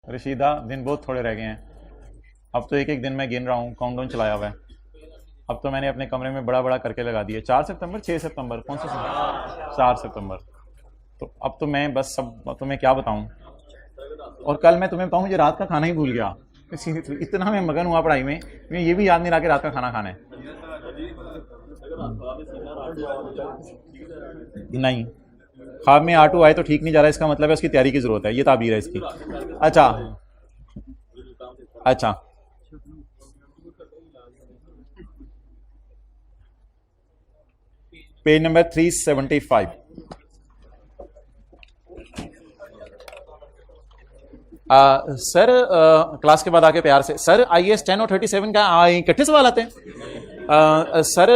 रशीदा, दिन बहुत थोड़े रह गए हैं। अब तो एक एक दिन मैं गिन रहा हूँ, काउंटडाउन चलाया हुआ है। अब तो मैंने अपने कमरे में बड़ा बड़ा करके लगा दिया। 4 सितंबर, 6 सितंबर, कौन सा 4 सितंबर। तो अब तो मैं बस सब तुम्हें क्या बताऊँ। और कल मैं तुम्हें बताऊँ, मुझे रात का खाना ही भूल गया। इतना मैं मगन हुआ पढ़ाई में, मैं ये भी याद नहीं रहा कि रात का खाना खाना है। नहीं, ख्वाब में आटू आए तो ठीक नहीं जा रहा, इसका मतलब है उसकी तैयारी की जरूरत है, ये ताबीर है इसकी। अच्छा अच्छा, पेज नंबर 375। सर क्लास के बाद आके प्यार से, सर IAS 10 और 37 का इकट्ठे सवाल आते हैं। सर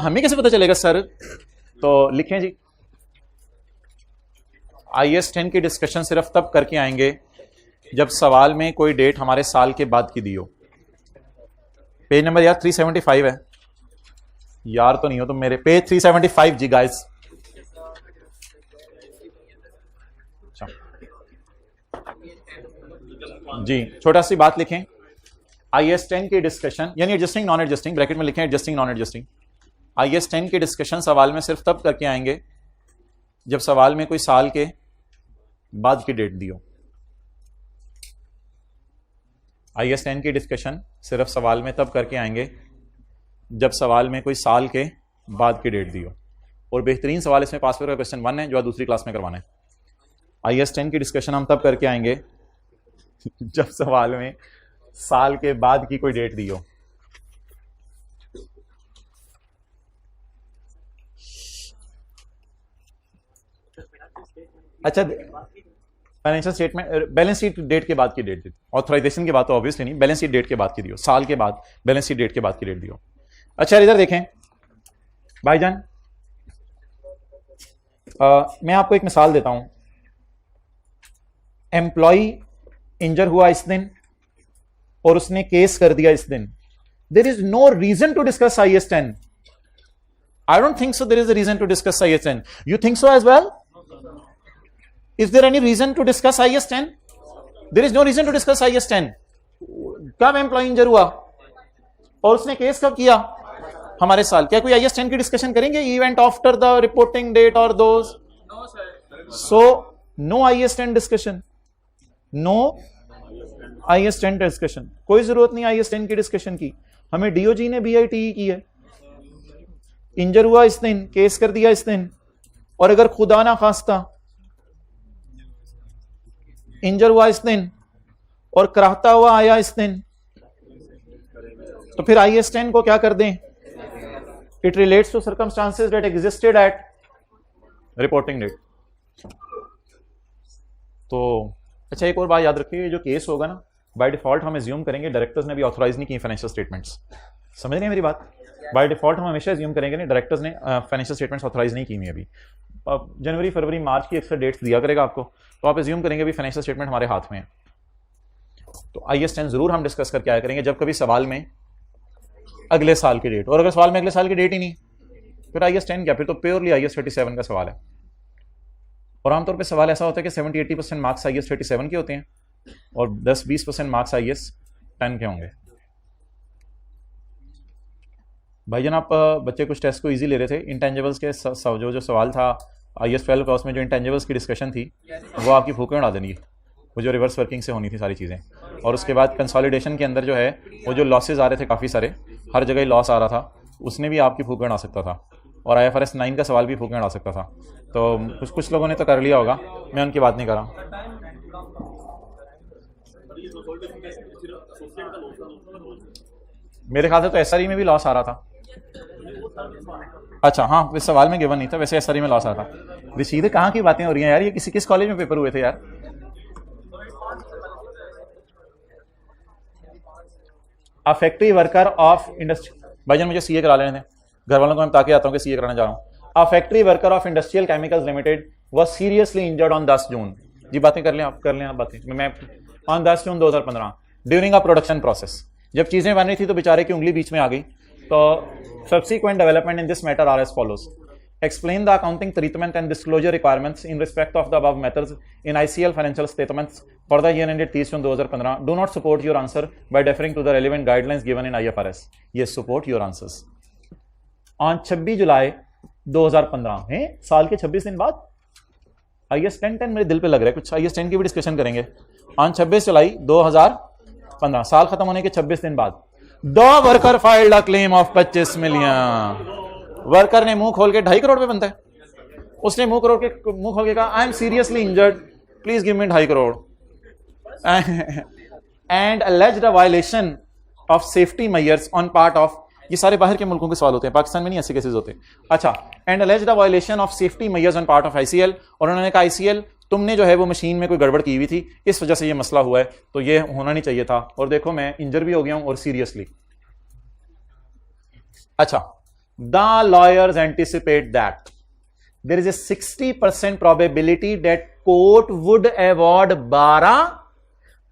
हमें कैसे पता चलेगा सर? तो लिखें जी, IAS 10 की डिस्कशन सिर्फ तब करके आएंगे जब सवाल में कोई डेट हमारे साल के बाद की दी हो। पेज नंबर यार 375 है यार, तो नहीं हो तुम मेरे। पेज 375 जी गाइस। जी छोटा सी बात लिखें, IAS 10 की डिस्कशन यानी एडजस्टिंग नॉन एडजस्टिंग, ब्रैकेट में लिखें एडजस्टिंग नॉन एडजस्टिंग। IAS 10 की डिस्कशन सवाल में सिर्फ तब करके आएंगे जब सवाल में कोई साल के बाद की डेट दी हो। IAS 10 की डिस्कशन सिर्फ सवाल में तब करके आएंगे जब सवाल में कोई साल के बाद की डेट दी हो। और बेहतरीन सवाल इसमें पास पेपर का क्वेश्चन 1 है जो आज दूसरी क्लास में करवाना है। IAS 10 की डिस्कशन हम तब करके आएंगे जब सवाल में साल के बाद की कोई डेट दी हो। अच्छा, financial statement balance sheet date के बाद की डेट दी, ऑथराइजेशन के बाद तो ऑब्वियसली नहीं, बैलेंस शीट डेट के बाद की दी हो, साल के बाद बैलेंस शीट डेट के बाद की डेट दी हो। अच्छा इधर देखें भाईजान, मैं आपको एक मिसाल देता हूं। एम्प्लॉय इंजर हुआ इस दिन और उसने केस कर दिया इस दिन। There is no reason to discuss IAS 10। I don't think so there is a reason to discuss IAS 10। You think so as well? Is there any reason to discuss IAS 10? There is no reason to discuss IAS 10. कब employ इंजर हुआ और उसने case कब किया? हमारे साल। क्या कोई IAS 10 की डिस्कशन करेंगे? Event after the reporting date और those? So no IAS 10 discussion, no IAS 10 discussion. कोई जरूरत नहीं IAS 10 की डिस्कशन की। हमें DOG ने BITE की है। इंजर हुआ इस दिन, केस कर दिया इस दिन, और अगर खुदा ना खास्ता इंजर हुआ इस दिन और कराहता हुआ आया इस दिन, तो फिर IAS 10 को क्या कर दें? It relates to circumstances that existed at reporting date. तो अच्छा एक और बात याद रखिए, जो केस होगा ना बाय डिफॉल्ट हम एज्यूम करेंगे डायरेक्टर्स ने भी ऑथराइज नहीं की फाइनेंशियल स्टेटमेंट्स। समझ रहे हैं मेरी बात? बाय डिफॉल्ट हम हमेशा एज्यूम करेंगे ना डायरेक्टर्स ने फाइनेंशियल स्टेटमेंट्स ऑथराइज नहीं की हुई अभी। जनवरी फरवरी मार्च की अक्सर डेट्स दिया करेगा आपको, तो आप एज्यूम करेंगे भी फाइनेंशियल स्टेटमेंट हमारे हाथ में है। तो IAS 10 जरूर हम डिस्कस करके आया करेंगे जब कभी सवाल में अगले साल की डेट, और अगर सवाल में अगले साल की डेट ही नहीं फिर IAS 10 क्या, फिर तो प्योरली IAS 37 का सवाल है। और आमतौर पे सवाल ऐसा होता है कि 70-80% मार्क्स IAS 37 के होते हैं और 10-20% मार्क्स IAS 10 के होंगे। भाईजान आप बच्चे कुछ टेस्ट को इजी ले रहे थे, इंटेंजिबल्स के जो सवाल था IAS 12 का, उसमें जो इंटेंजिबल्स की डिस्कशन थी वो आपकी फूकें उड़ा देनी है, वो जो रिवर्स वर्किंग से होनी थी सारी चीज़ें। और उसके बाद कंसोलिडेशन के अंदर जो है वो जो लॉसेज आ रहे थे काफ़ी सारे, हर जगह लॉस आ रहा था, उसने भी आपकी फूकें उड़ा सकता था। और IFRS 9 का सवाल भी फूकें उड़ा सकता था। तो कुछ लोगों ने तो कर लिया होगा, मैं उनकी बात नहीं कर रहा। मेरे ख्याल से तो SRE में भी लॉस आ रहा था। अच्छा हाँ, इस सवाल में गिवन नहीं था, वैसे SRE में लॉस आ रहा था। सीधे कहाँ की बातें हो रही हैं यार, ये किस कॉलेज में पेपर हुए थे यार? A factory worker of industry, भाईजान मुझे CA करा लेने थे, घर वालों को मैं ताकि आता हूँ कि CA कराना चाह रहा हूँ। A factory worker of industrial chemicals limited was seriously injured on 10 जून। जी बातें कर लें आप बातें। मैं on 10 June 2015 during a production process, जब चीजें बन रही थी तो बेचारे की उंगली बीच में आ गई। तो subsequent development in this matter are as follows. Explain the accounting treatment and disclosure requirements in respect of the above methods in ICL financial statements for the year ended 30 June 2015. Do not support your answer by deferring to the relevant guidelines given in IFRS. Yes, support your answers. On 26 जुलाई 2015 है, साल के 26 दिन बाद IAS 10 मेरे दिल पे लग रहा है कुछ, IAS 10 की भी डिस्कशन करेंगे. ऑन 26 जुलाई 2015, साल खत्म होने के 26 दिन बाद, the worker filed a claim of 25 million. Worker ने मुंह खोल के 2.5 करोड़ पे बनता है. उसने मुंह खोल के कहा, I am seriously injured, please give me 2.5 crore. And alleged a violation of safety measures on part of, ये सारे बाहर के मुल्कों के सवाल होते हैं, पाकिस्तान में नहीं ऐसे केसेस होते. अच्छा, and alleged a violation of safety measures on part of ICL, और उन्होंने कहा ICL तुमने जो है वो मशीन में कोई गड़बड़ की हुई थी, इस वजह से ये मसला हुआ है, तो ये होना नहीं चाहिए था, और देखो मैं इंजर भी हो गया हूं और सीरियसली. अच्छा, the lawyers anticipate that there is a 60% probability that court would award 12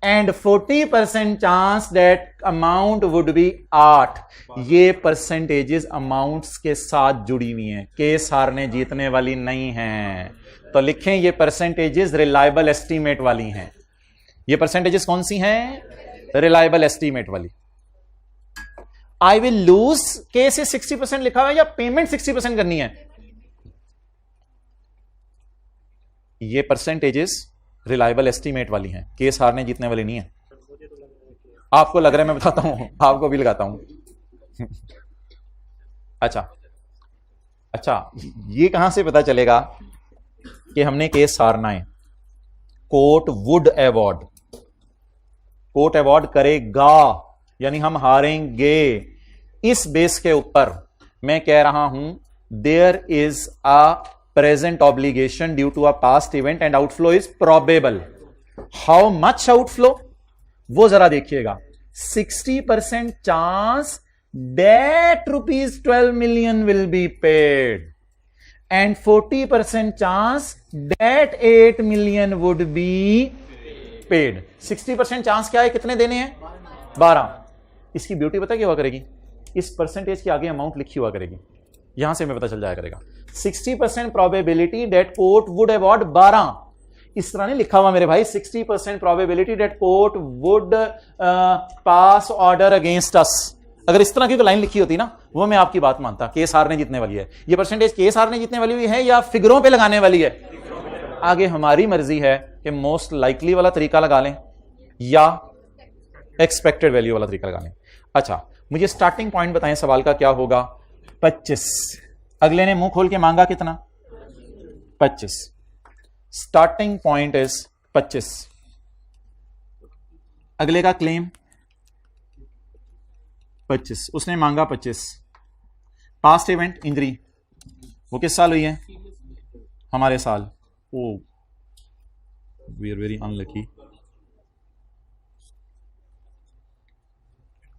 and 40% chance that amount would be 8. ये परसेंटेजेस अमाउंट्स के साथ जुड़ी हुई हैं, केस हारने जीतने वाली नहीं हैं. तो लिखें ये परसेंटेजेस रिलायबल एस्टीमेट वाली हैं. ये परसेंटेजेस कौन सी हैं? रिलायबल एस्टीमेट वाली. आई विल लूज, केस 60% लिखा हुआ है या पेमेंट 60% करनी है? ये परसेंटेजेस रिलायबल एस्टीमेट वाली हैं, केस हारने जीतने वाली नहीं है. आपको लग रहा है मैं बताता हूं, आपको भी लगाता हूं. अच्छा, ये कहां से पता चलेगा कि हमने केस हारना है? Court would award, court award करेगा, यानी हम हारेंगे. इस बेस के ऊपर मैं कह रहा हूं there is a present obligation due to a past event and outflow is probable. How much outflow, वो जरा देखिएगा. 60% chance that ₹12 million will be paid and 40% chance that 8 million would be paid. 60% chance क्या है, कितने देने हैं? 12. इसकी beauty पता क्या हुआ करेगी? इस परसेंटेज के आगे अमाउंट लिखी हुआ करेगी, यहां से हमें पता चल जाया करेगा. 60% probability that court would award 12. इस तरह नहीं लिखा हुआ मेरे भाई, 60% probability that court would pass order against us. अगर इस तरह की लाइन लिखी होती ना, वो मैं आपकी बात मानता. केस हारने जीतने वाली है. ये परसेंटेज केस हारने जीतने वाली हुई है या फिगरों पे लगाने वाली है? आगे हमारी मर्जी है कि मोस्ट लाइकली वाला तरीका लगा लें या एक्सपेक्टेड वैल्यू वाला तरीका लगा लें. अच्छा, मुझे स्टार्टिंग पॉइंट बताएं सवाल का क्या होगा? 25. अगले ने मुंह खोल के मांगा कितना? 25. Starting point is 25. अगले का क्लेम 25, उसने मांगा 25. पास्ट इवेंट इंजरी, वो किस साल हुई है? हमारे साल. ओ, वी आर वेरी अनलकी.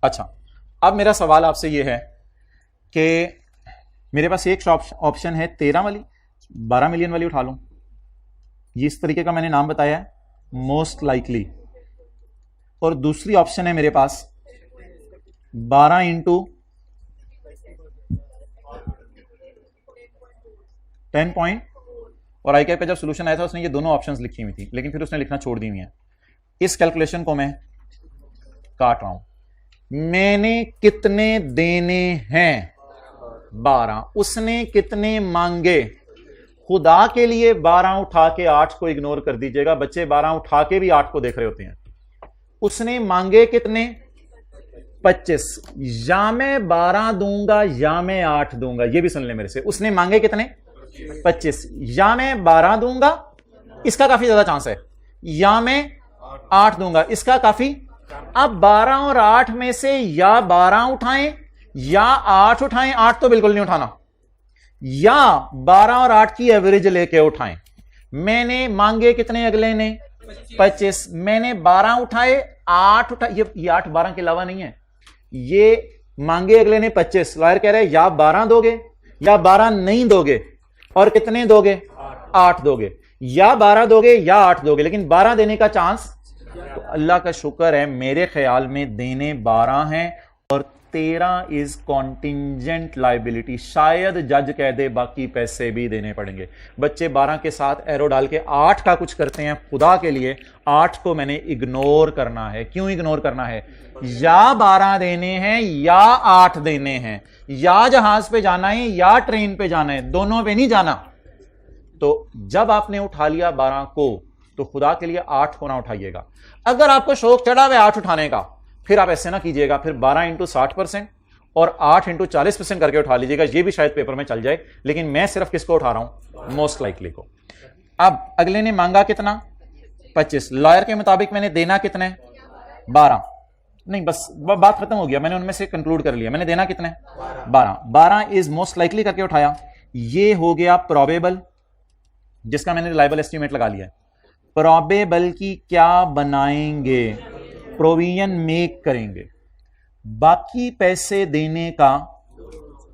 अच्छा, अब मेरा सवाल आपसे यह है कि मेरे पास एक ऑप्शन है 13 वाली, 12 मिलियन वाली उठा लूं. ये इस तरीके का मैंने नाम बताया है, मोस्ट लाइकली. और दूसरी ऑप्शन है मेरे पास 12 इंटू 10 पॉइंट. और ICAP का जब सोल्यूशन आया था उसने ये दोनों ऑप्शंस लिखी हुई थी, लेकिन फिर उसने लिखना छोड़ दी हुई है. इस कैलकुलेशन को मैं काट रहा हूं. मैंने कितने देने हैं? 12. उसने कितने मांगे? खुदा के लिए 12 उठा के 8 को इग्नोर कर दीजिएगा, बच्चे 12 उठा के भी 8 को देख रहे होते हैं. उसने मांगे कितने? 25. या मैं 12 दूंगा या मैं 8 दूंगा, ये भी सुन ले मेरे से. उसने मांगे कितने? 25. या मैं 12 दूंगा, इसका काफी ज्यादा चांस है, या मैं 8 दूंगा, इसका काफी. अब 12 और 8 में से या 12 उठाएं या 8 उठाएं. 8 तो बिल्कुल नहीं उठाना, या 12 और 8 की एवरेज लेके उठाएं. मैंने मांगे कितने? अगले ने 25. मैंने 12 उठाए, 8 उठाए. ये 8 12 के अलावा नहीं है, ये मांगे अगले ने 25. लॉयर कह रहे हैं या 12 दोगे या 12 नहीं दोगे. और कितने दोगे? 8 दोगे. या 12 दोगे या 8 दोगे, लेकिन 12 देने का चांस. तो अल्लाह का शुक्र है मेरे ख्याल में देने 12 हैं और 13 इज कॉन्टिंजेंट लाइबिलिटी। शायद जज कह दे बाकी पैसे भी देने पड़ेंगे। बच्चे 12 के साथ एरो डाल के 8 का कुछ करते हैं, खुदा के लिए 8 को मैंने इग्नोर करना है। क्यों इग्नोर करना है? या 12 देने हैं या 8 देने हैं, या जहाज पे जाना है या ट्रेन पे जाना है, दोनों पे नहीं जाना। तो जब आपने उठा लिया 12 को, तो खुदा के लिए 8 को ना उठाइएगा। अगर आपको शौक चढ़ा हुआ 8 उठाने का, फिर आप ऐसे ना कीजिएगा, फिर 12 इंटू 60% और 8 इंटू 40% करके उठा लीजिएगा। ये भी शायद पेपर में चल जाए, लेकिन मैं सिर्फ किसको उठा रहा हूं? मोस्ट लाइकली को। अब अगले ने मांगा कितना? 25। लॉयर के मुताबिक मैंने देना कितना है? 12। नहीं, बस बात खत्म हो गया, मैंने उनमें से कंक्लूड कर लिया। मैंने देना कितना है? 12। 12 इज मोस्ट लाइकली करके उठाया। ये हो गया प्रोबेबल, जिसका मैंने रिलायबल एस्टीमेट लगा लिया है। प्रोबेबल की क्या बनाएंगे? प्रोविजन मेक करेंगे। बाकी पैसे देने का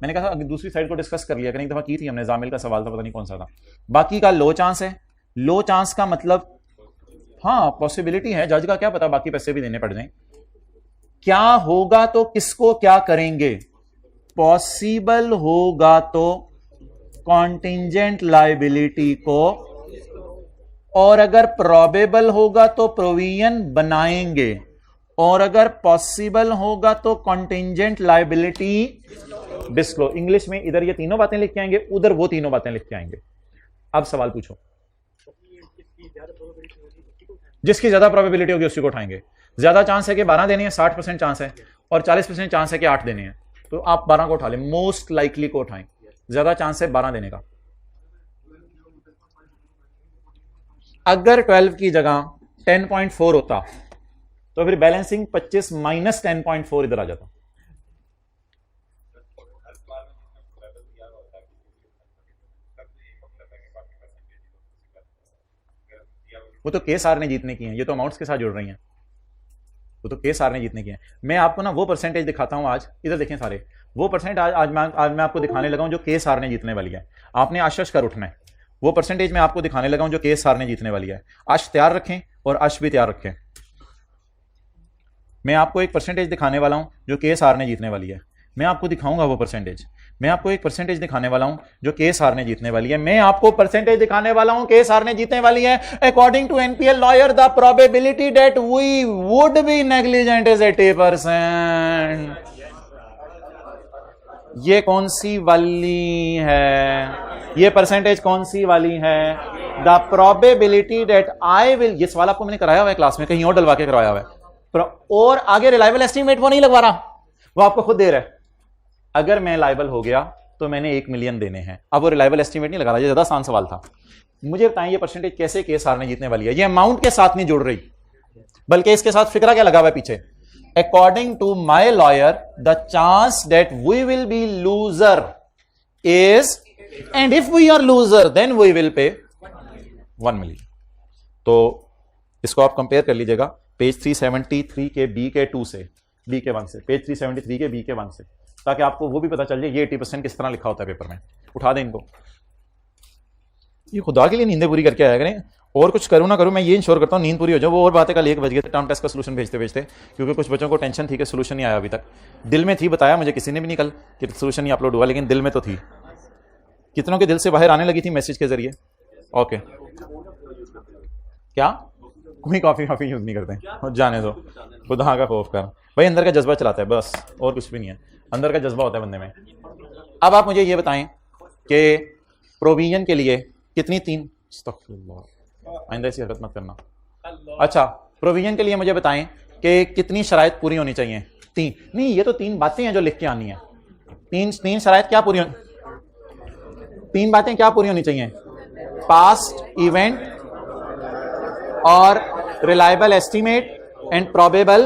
मैंने कहा दूसरी साइड को डिस्कस कर लिया, एक दफा की थी हमने, जामिल का सवाल था, पता नहीं कौन सा था। बाकी का लो चांस है। लो चांस का मतलब हाँ पॉसिबिलिटी है, जज का क्या पता बाकी पैसे भी देने पड़ जाएं। क्या होगा तो किसको क्या करेंगे? पॉसिबल होगा तो कॉन्टिंजेंट लायबिलिटी को, और अगर प्रोबेबल होगा तो प्रोविजन बनाएंगे, और अगर पॉसिबल होगा तो कॉन्टिंजेंट लायबिलिटी डिस्क्लोज। इंग्लिश में इधर ये तीनों बातें लिख के आएंगे, उधर वो तीनों बातें लिख के आएंगे। अब सवाल पूछो। जिसकी ज्यादा प्रोबेबिलिटी होगी उसी को उठाएंगे। ज्यादा चांस है कि 12 देने हैं, 60% चांस है, और 40% चांस है कि 8 देने हैं, तो आप 12 को उठा लें। मोस्ट लाइकली को उठाएं, ज्यादा चांस है 12 देने का। अगर 12 की जगह 10.4 होता तो फिर बैलेंसिंग 25 माइनस 10.4 इधर आ जाता। वो तो केस हारने जीतने की हैं, ये तो अमाउंट्स के साथ जुड़ रही हैं। वो तो केस हारने जीतने की हैं। मैं आपको ना वो परसेंटेज दिखाता हूं आज, इधर देखें सारे, वो परसेंट आज मैं आपको दिखाने लगा हूं जो केस हारने जीतने वाली है। आपने आश कर उठना है। वो परसेंटेज मैं आपको दिखाने लगा हूं जो केस हारने जीतने वाली है। आश तैयार रखें और आश भी तैयार रखें। मैं आपको एक परसेंटेज दिखाने वाला हूं जो केस हारने जीतने वाली है। मैं आपको दिखाऊंगा वो परसेंटेज। मैं आपको एक परसेंटेज दिखाने वाला हूं जो केस हारने जीतने वाली है। मैं आपको परसेंटेज दिखाने वाला हूं केस हारने जीतने वाली है। According to NPL lawyer the probability that we would be negligent is 80%। ये कौन सी वाली है? ये परसेंटेज कौन सी वाली है? The probability that I will. ये सवाल आपको मैंने कराया हुआ है क्लास में, कहीं और डलवा के करवाया हुआ है। और आगे रिलायबल एस्टीमेट वो नहीं लगवा रहा, वो आपको खुद दे रहा है। अगर मैं लायबल हो गया तो मैंने 1 मिलियन देने हैं। अब वो रिलायबल एस्टीमेट नहीं लगा रहा, ये ज्यादा आसान सवाल था। मुझे बताएं ये परसेंटेज कैसे केस हारने जीतने वाली है? ये अमाउंट के साथ नहीं जुड़ रही, बल्कि इसके साथ फिक्रा क्या लगा हुआ है पीछे? According to my lawyer the chance that we will be loser is, and if we are loser then we will pay 1 million. तो इसको आप कंपेयर कर लीजिएगा पेज 373 के बी के 2 से, बी के 1 से, पेज 373 के बी के 1 से, ताकि आपको वो भी पता चल जाए ये 80% किस तरह लिखा होता है पेपर में। उठा दें इनको। ये खुदा के लिए नींदें पूरी करके आया करें, और कुछ करूँ ना करूँ, मैं ये इंश्योर करता हूँ नींद पूरी हो जाए। वो और बातें कल 1 बज गए थे टर्म टेस्ट का सोल्यूशन भेजते भेजते, क्योंकि कुछ बच्चों को टेंशन थी कि सोल्यूशन नहीं आया अभी तक। दिल में थी, बताया मुझे किसी ने भी नहीं कल कि सोल्यूशन नहीं अपलोड हुआ, लेकिन दिल में तो थी। कितनों के दिल से बाहर आने लगी थी मैसेज के जरिए? ओके, क्या कोई कॉफी यूज नहीं करते हैं? जाने दो, खुदा का खौफ कर भाई, अंदर का जज्बा चलाता है बस, और कुछ भी नहीं है। अंदर का जज्बा होता है बंदे में। अब आप मुझे ये बताएं कि प्रोविजन के लिए कितनी 3, आइंदा ऐसी हरकत मत करना। अच्छा, प्रोविजन के लिए मुझे बताएं कि कितनी शराइत पूरी होनी चाहिए? 3 नहीं, ये तो 3 बातें हैं जो लिख के आनी है। 3 शराइत क्या पूरी 3 बातें क्या पूरी होनी चाहिए? पास्ट इवेंट और reliable estimate and probable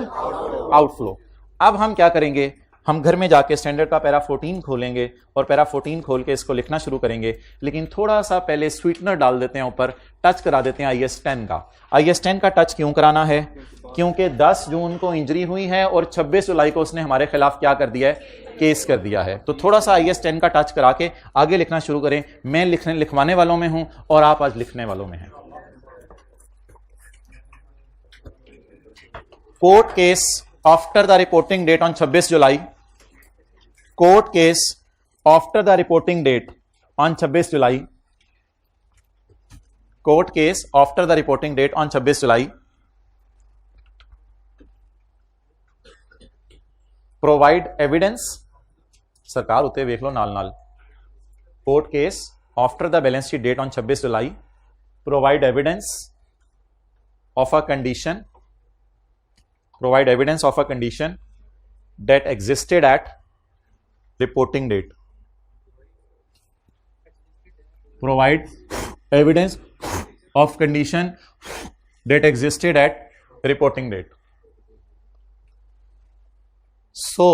outflow. अब हम क्या करेंगे? हम घर में जाके स्टैंडर्ड का पैरा 14 खोलेंगे और पैरा 14 खोल के इसको लिखना शुरू करेंगे, लेकिन थोड़ा सा पहले स्वीटनर डाल देते हैं ऊपर, टच करा देते हैं IS 10 का। IS 10 का टच क्यों कराना है? क्योंकि 10 जून को इंजरी हुई है और 26 जुलाई को उसने हमारे खिलाफ क्या कर दिया है? केस कर दिया है। तो थोड़ा सा IS 10 का टच करा के आगे लिखना शुरू करें। मैं लिखवाने वालों में हूं और आप आज लिखने वालों में हैं। Court case after the reporting date on 26 July court case after the reporting date on 26 July, court case after the reporting date on 26 July provide evidence, सरकार होते देख लो नाल नाल, court case after the balance sheet date on 26 July provide evidence of a condition, provide evidence of a condition that existed at reporting date, provide evidence of condition that existed at reporting date. So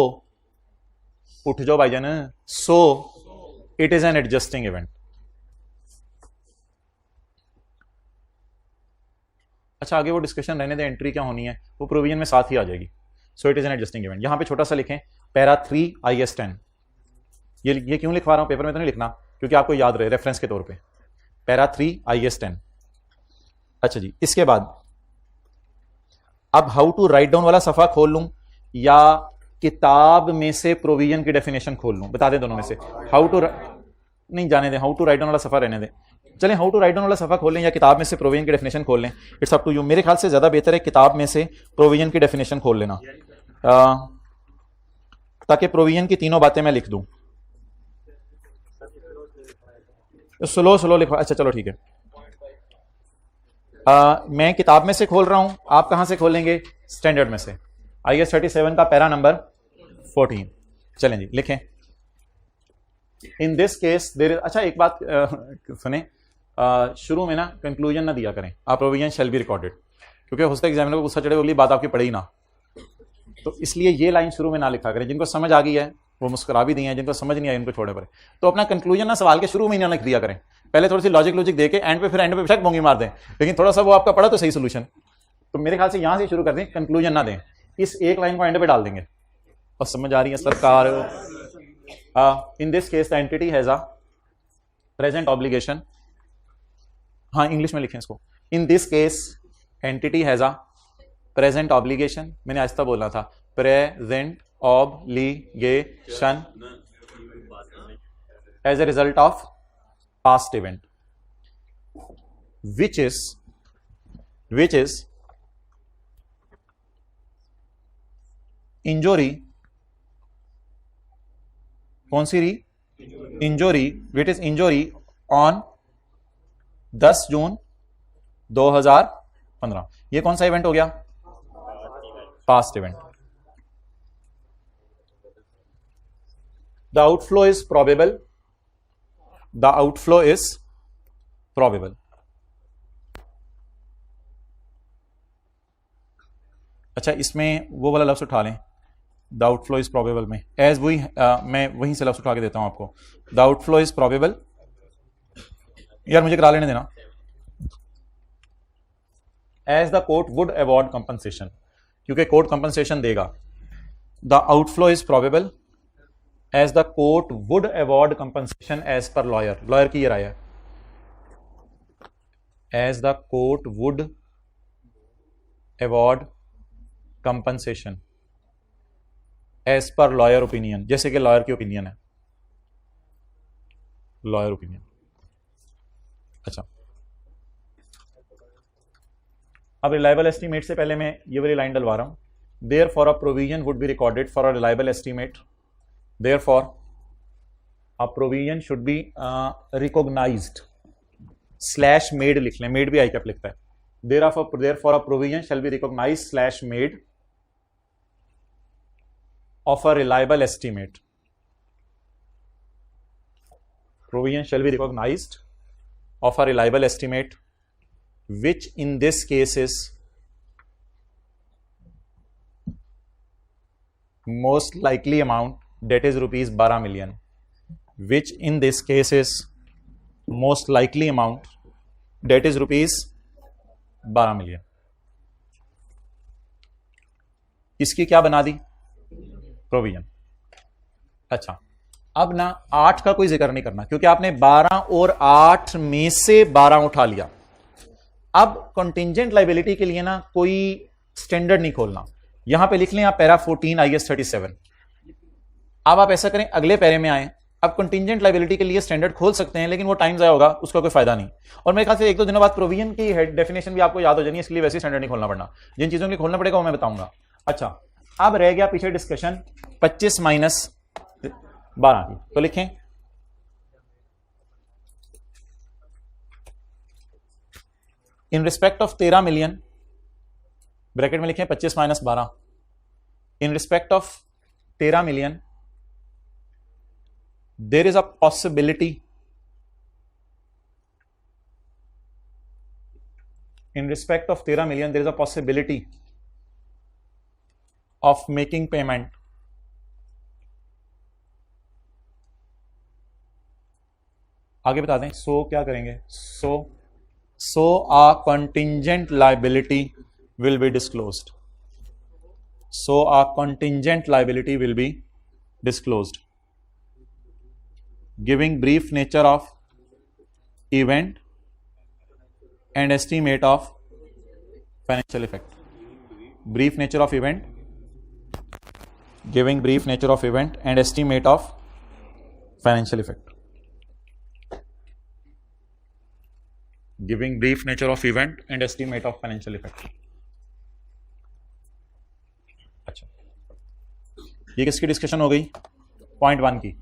उठ जाओ भाईजान, so it is an adjusting event. अच्छा आगे वो discussion रहने दे, entry क्या होनी है वो प्रोविजन में साथ ही आ जाएगी. So it is an adjusting event. यहां पे छोटा सा लिखें पैरा 3 IS 10. ये क्यों लिखवा रहा हूं, पेपर में तो नहीं लिखना क्योंकि आपको याद रहे रेफरेंस के तौर पे. Para 3 IS 10. अच्छा जी, इसके बाद अब हाउ टू राइट डाउन वाला सफा खोल लूं या किताब में से प्रोविजन की डेफिनेशन खोल लूं, बता दें दोनों में से. हाउ टू नहीं जाने दें, हाउ टू राइट डाउन वाला सफा रहने दें. चलें हाउ टू राइट डाउन वाला सफा खोल लें या किताब में से प्रोविजन की डेफिनेशन खोल लें, इट्स अप टू यू. मेरे ख्याल से ज्यादा बेहतर है किताब में से प्रोविजन की डेफिनेशन खोल लेना, ताकि प्रोविजन की तीनों बातें मैं लिख दूं. स्लो लिखवा. अच्छा चलो ठीक है. मैं किताब में से खोल रहा हूं, आप कहां से खोलेंगे, स्टैंडर्ड में से. IS 37 का पैरा नंबर 14. चलें जी लिखें. In this case there. अच्छा एक बात सुने, शुरू में ना कंक्लूजन ना दिया करें, आप प्रोविजन शैल बी रिकॉर्डेड, क्योंकि हो सकता है एग्जामिनर को गुस्सा चढ़े, अगली बात आपकी पढ़े ही ना, तो इसलिए ये लाइन शुरू में ना लिखा करें. जिनको समझ आ गई है वो मुस्कुरा भी दिए हैं, जिनको समझ नहीं आई उनको छोड़े पड़े. तो अपना कंक्लूजन ना सवाल के शुरू में ही ना लिख दिया करें, पहले थोड़ी सी लॉजिक दे के एंड पे शक बोंगी मार दें, लेकिन थोड़ा सा वो आपका पढ़ा तो सही सोल्यूशन. तो मेरे ख्याल से यहां से शुरू कर दें, कंक्लूजन ना दें, इस एक लाइन को एंड पे डाल देंगे. और समझ आ रही है सरकार. In this case the entity has a present obligation. हाँ इंग्लिश में लिखें इसको. In this case entity has a present obligation. मैंने आज तक बोलना था present obligation as a result of past event which is injury. कौन सी री, injury, which is injury on 10 June 2015. ये कौन सा इवेंट हो गया, past event. The outflow is probable, the outflow is probable. अच्छा इसमें वो वाला लफ्ज उठा लें, द आउटफ्लो इज प्रोबेबल में एज वही मैं वहीं से लफ्ज उठा के देता हूं आपको. The outflow is probable. यार मुझे करा लेने देना. As the court would award compensation, क्योंकि कोर्ट कंपनसेशन देगा. The outflow is probable as the court would award compensation as per lawyer. Lawyer की ये राय है. As the court would award compensation as per lawyer opinion, जैसे कि lawyer की opinion है, लॉयर ओपिनियन. अच्छा अब रिलायबल एस्टीमेट से पहले मैं ये वाली लाइन डलवा रहा हूं. Therefore a provision would be recorded for a reliable estimate. Therefore a provision should be recognised slash made लिख लें, मेड भी आई कैप लिखता है. Therefore a provision shall be recognised slash made of a reliable estimate. Provision shall be recognized of a reliable estimate, which in this case is most likely amount, that is rupees 12 million. Which in this case is most likely amount, that is rupees 12 million. इसकी क्या बना दी, provision. अच्छा अब ना 8 का कोई जिक्र नहीं करना, क्योंकि आपने 12 और 8 में से 12 उठा लिया. अब कंटिंजेंट लाइबिलिटी के लिए ना कोई स्टैंडर्ड नहीं खोलना. यहां पे लिख लें आप पैरा 14 IS 37. अब आप ऐसा करें, अगले पैरे में आए, अब कंटिंजेंट लाइबिलिटी के लिए स्टैंडर्ड खोल सकते हैं, लेकिन वो टाइम जाया होगा, उसका कोई फायदा नहीं। और मेरे ख्याल से एक दो दिनों बाद प्रोविजन की डेफिनेशन भी आपको याद हो जानी है, इसलिए वैसे स्टैंडर्ड नहीं खोलना पड़ना। जिन चीजों के लिए खोलना पड़ेगा वो मैं बताऊंगा। अच्छा, अब रह गया पीछे डिस्कशन 25 माइनस 12 की, तो लिखें in respect of 13 million, bracket में लिखें 25 minus 12, in respect of 13 million there is a possibility in respect of 13 million there is a possibility of making payment आगे बता दें। सो क्या करेंगे, so a contingent liability will be disclosed, so a contingent liability will be disclosed, giving brief nature of event and estimate of financial effect. Brief nature of event, giving brief nature of event and estimate of financial effect. Giving brief nature of event and estimate of financial effect. अच्छा, ये किसकी discussion हो गई? Point one की।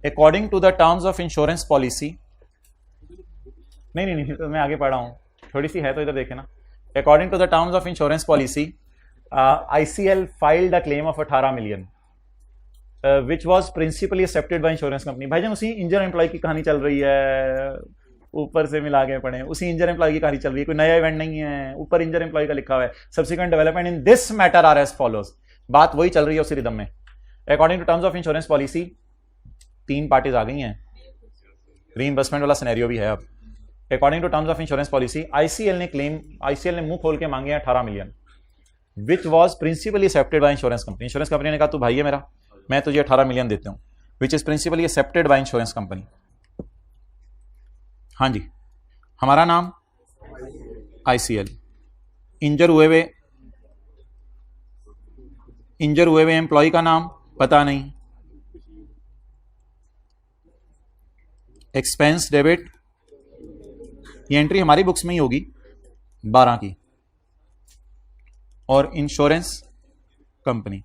According to the terms of insurance policy, नहीं तो मैं आगे पढ़ रहा हूं, थोड़ी सी है तो इधर देखे ना। According to the terms of insurance policy, ICL filed a claim of 18 million, which was principally accepted by insurance company. भाईजान उसी इंजर एम्प्लॉय की कहानी चल रही है, ऊपर से मिला के पढ़े, उसी इंजर एम्प्लॉय की कहानी चल रही है, कोई नया इवेंट नहीं है, ऊपर इंजर एम्प्लॉय का लिखा हुआ है। Subsequent development in this matter are as follows, बात वही चल रही है उसी रिदम में। According to terms of insurance policy, 3 parties आ गई हैं, रीइंबर्समेंट वाला सिनेरियो भी है। अब according to terms of insurance policy, ICL ने मुंह खोल के मांगे 18 million, which was principally accepted by insurance company. Insurance company ने कहा तू भाई है मेरा, मैं तुझे 18 मिलियन देता हूं, which is principally accepted by insurance company. हाँ जी, हमारा नाम आईसीएल, इंजर हुए एम्प्लॉय का नाम पता नहीं, एक्सपेंस डेबिट, ये एंट्री हमारी बुक्स में ही होगी 12 की, और इंश्योरेंस कंपनी।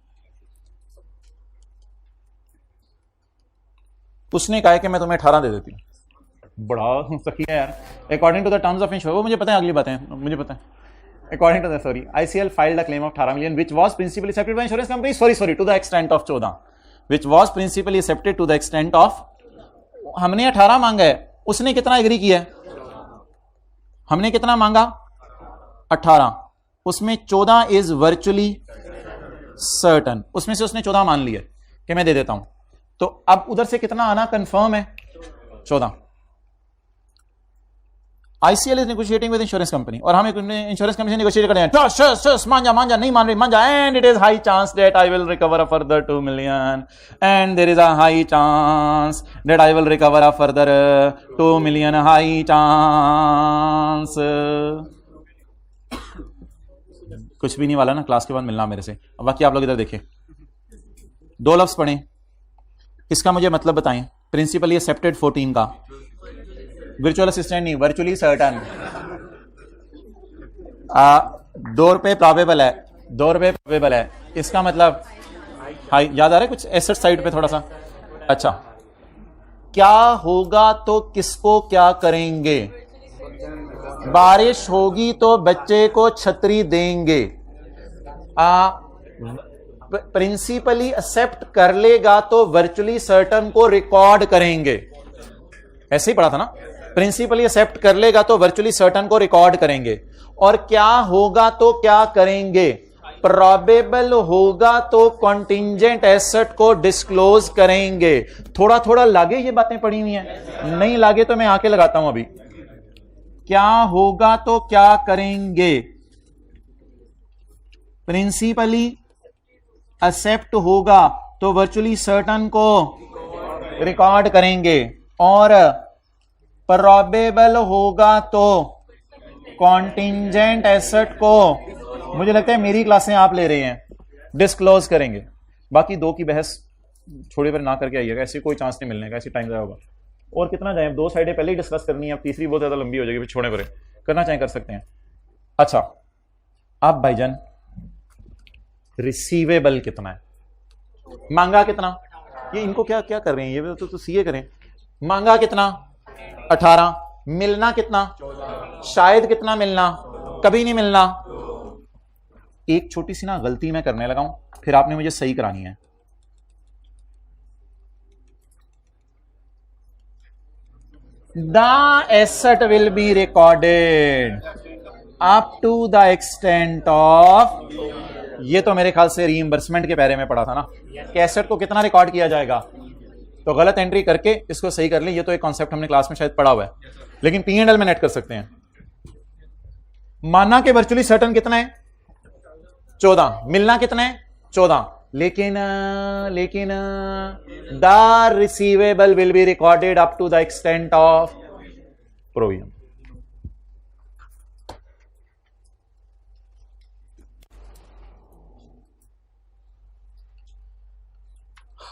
उसने कहा कि मैं तुम्हें 18 दे देती हूं, बड़ा सखी है यार। According to the terms of insurance, वो मुझे पता है, अगली बातें मुझे पता है। According to the ICL filed a claim of 18 million which was principally accepted by insurance company, sorry to the extent of 14, which was principally accepted to the extent of, हमने 18 मांगा है, उसने कितना एग्री किया है? हमने कितना मांगा? 18, उसमें 14 इज वर्चुअली सर्टन, उसमें से उसने 14 मान लिया कि मैं दे देता हूं, तो अब उधर से कितना आना कंफर्म है? 14। ICL is negotiating with insurance company, और हम इंश्योरेंस कंपनी से नेगोशिएट कर रहे हैं, मांजा नहीं मान रही, मांजा, and it is high chance that I will recover a further 2 million, and there is a high chance that I will recover a further 2 million, high chance. कुछ भी नहीं वाला ना, क्लास के बाद मिलना मेरे से। अब बाकी आप लोग इधर देखिए, 2 लफ्ज पढ़ें, इसका मुझे मतलब बताएं। प्रिंसिपली एक्सेप्टेड 14 का, वर्चुअल असिस्टेंट नहीं, वर्चुअली सर्टन, 2 रुपए प्रोबेबल है, 2 रुपए प्रोबेबल है, इसका मतलब हाई। याद आ रहा है कुछ एसेट साइड पे थोड़ा सा? अच्छा, क्या होगा तो किसको क्या करेंगे? बारिश होगी तो बच्चे को छतरी देंगे, प्रिंसिपली एक्सेप्ट कर लेगा तो वर्चुअली सर्टन को रिकॉर्ड करेंगे, ऐसे ही पढ़ा था ना। प्रिंसिपली एक्सेप्ट कर लेगा तो वर्चुअली सर्टन को रिकॉर्ड करेंगे, और क्या होगा तो क्या करेंगे? प्रोबेबल होगा तो कॉन्टिंजेंट एसेट को डिस्क्लोज करेंगे। थोड़ा थोड़ा लागे ये बातें पढ़ी हुई हैं, नहीं लागे तो मैं आके लगाता हूं अभी। क्या होगा तो क्या करेंगे? प्रिंसिपली एक्सेप्ट होगा तो वर्चुअली सर्टन को रिकॉर्ड करेंगे, और प्रोबेबल होगा तो कॉन्टिंजेंट एसेट को मुझे लगता है मेरी क्लासें आप ले रहे हैं, डिस्क्लोज करेंगे। बाकी दो की बहस छोड़े पर ना करके आइएगा, ऐसे कोई चांस नहीं मिलने का, ऐसी टाइम ज़्यादा होगा। और कितना जाए, दो साइडें पहले ही डिस्कस करनी है, अब तीसरी बहुत ज़्यादा लंबी हो जाएगी, फिर छोड़े परे, करना चाहे कर सकते हैं। अच्छा, अब भाईजान रिसीवेबल कितना है, मांगा कितना, ये इनको क्या क्या कर रहे हैं ये तो सीए करें। मांगा कितना 18, मिलना कितना, शायद कितना मिलना, कभी नहीं मिलना। एक छोटी सी ना गलती मैं करने लगा हूं, फिर आपने मुझे सही करानी है। The asset will be recorded up to the extent of, ये तो मेरे ख्याल से रीइंबर्समेंट के पैरे में पढ़ा था ना, कि एसेट को कितना रिकॉर्ड किया जाएगा। तो गलत एंट्री करके इसको सही कर लें, ये तो एक कॉन्सेप्ट हमने क्लास में शायद पढ़ा हुआ है, लेकिन P&L में नेट कर सकते हैं। माना कि वर्चुअली सर्टन कितना है 14, मिलना कितना है 14, लेकिन the receivable will be recorded up to the extent of provision.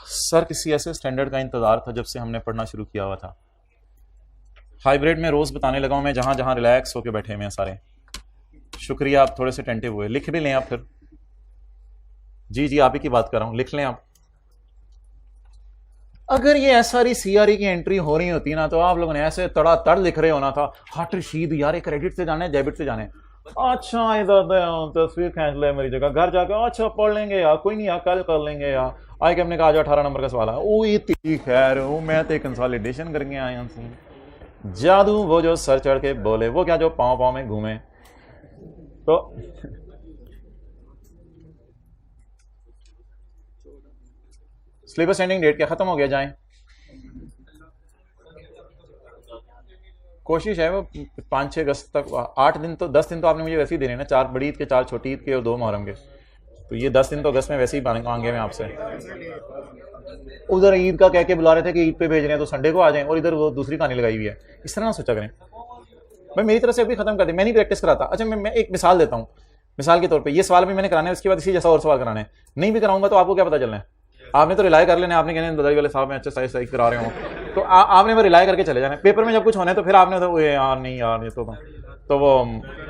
Sir किसी ऐसे स्टैंडर्ड का इंतजार था जब से हमने पढ़ना शुरू किया हुआ था। हाइब्रिड में रोज बताने लगा हूं मैं, जहां जहां रिलैक्स होके बैठे हुए हैं सारे। शुक्रिया, आप थोड़े से टेंटिव हुए। लिख भी लें आप फिर, जी जी आप ही की बात कर रहा हूं, लिख लें आप। अगर ये एसआरई सीआरई की एंट्री हो रही होती ना, तो आप लोगों ने ऐसे तड़ातड़ लिख रहे होना था, हट रशीद यार क्रेडिट से जाने डेबिट से जाने। अच्छा इधर तस्वीर खींच ले मेरी जगह, घर जाकर अच्छा पढ़ लेंगे यार, कोई नहीं यार कल कर लेंगे यार। आए कि हमने कहा आज 18 नंबर का सवाल है, ओ ये खैर वो मैं तो कंसोलिडेशन करके आया हूं। जादू वो जो सर चढ़ के बोले, वो क्या जो पांव पांव में घूमे। तो सिलेबस एंडिंग डेट क्या खत्म हो गया, जाएं। कोशिश है वो 5-6 अगस्त तक, 8 दिन तो 10 दिन तो आपने मुझे वैसे ही देने ना, 4 बड़ी ईद के, 4 छोटी ईद के और 2 मुहर्रम के, तो ये 10 दिन तो अगस्त में वैसे ही मांगे मैं आपसे। उधर ईद का कह के बुला रहे थे कि ईद पे भेज रहे हैं तो संडे को आ जाएं, और इधर वो दूसरी कहानी लगाई हुई है। इस तरह ना सोचा करें भाई, मेरी तरफ से अभी खत्म कर दे, मैं नहीं प्रैक्टिस कराता। अच्छा मैं एक मिसाल देता हूँ, मिसाल के तौर पे ये सवाल भी मैंने कराना है, उसके बाद इसी जैसा और सवाल कराना है। नहीं भी कराऊंगा तो आपको क्या पता चलना है, आपने तो रिलाई कर लेना, आपने कहना बदाई वाले साहब मैं अच्छा सही करा रहे हो, तो आपने वो रिलाई करके चले जाना। पेपर में जब कुछ होना है तो फिर आपने तो यार नहीं यार ये तो वो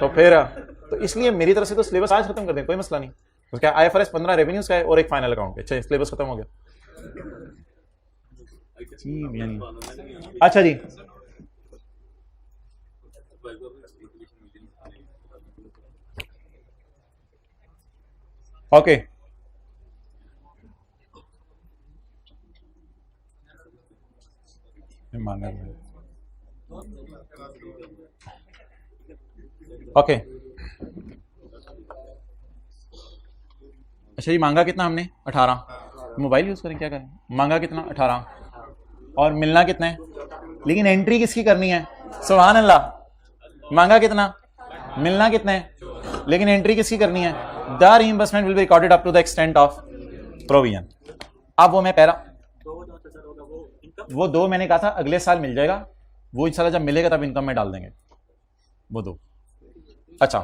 तो फिर तो इसलिए मेरी तरफ से तो सिलेबस आज खत्म कर दें, कोई मसला नहीं। उसका IFRS 15 रेवेन्यूज का है और एक फाइनल अकाउंट है, अच्छा सिलेबस खत्म हो गया जी। अच्छा जी, ओके ओके। अच्छा जी, मांगा कितना हमने 18, मोबाइल यूज करें क्या करें, मांगा कितना 18 और मिलना कितना है, लेकिन एंट्री किसकी करनी है, सुभान अल्लाह। मांगा कितना, मिलना कितना है, लेकिन एंट्री किसकी करनी है, the reimbursement will be recorded up to the extent of provision. अब वो मैं पैरा वो 2 मैंने कहा था अगले साल मिल जाएगा, वो इंशाल्लाह जब मिलेगा तब इनकम में डाल देंगे वो 2। अच्छा